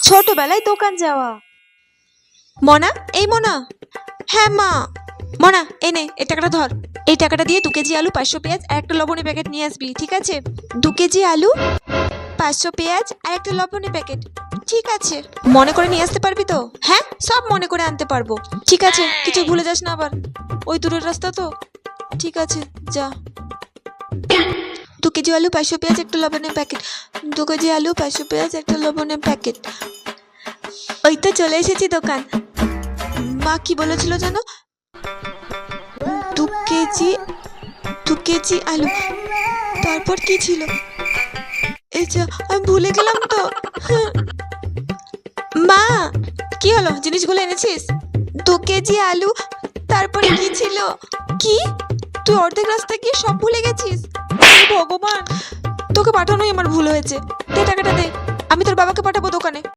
ছোটবেলায় দোকান যাওয়া। মনা, এই মনা। হ্যাঁ মা। মনা, এই নে, এই টাকাটা ধর। এই টাকাটা দিয়ে 2 কেজি আলু, 500 পেঁয়াজ আর একটা লবণের প্যাকেট নিয়ে আসবি, ঠিক আছে? 2 কেজি আলু, 500 পেঁয়াজ আর একটা লবণের প্যাকেট। ঠিক আছে। মনে করে নিয়ে আসতে পারবি তো? হ্যাঁ, সব মনে করে আনতে পারবো। ঠিক আছে, কিছু ভুলে যাস না আবার। ওই দূরের রাস্তা তো। ঠিক আছে, যা। 2 কেজি আলু, 500 পেঁয়াজ, একটা লবণের প্যাকেট। 2 কেজি আলু, 500 পেঁয়াজ, একটা লবণের প্যাকেট। ওই তো চলে এসেছি দোকান। মা কি বলেছিল জানো? 2 কেজি 2 কেজি আলু, তারপর কি ছিল? এই যা, আমি ভুলে গেলাম তো। মা, কি হলো? জিনিসগুলো এনেছিস? 2 কেজি আলু, তারপরে কি ছিল? কি? তুই অর্ধেক রাস্তা গিয়ে সব ভুলে গেছিস? হে ভগবান, তোকে পাঠানোই আমার ভুল হয়েছে। দে টাকাটা দে, আমি তোর বাবাকে পাঠাবো দোকানে।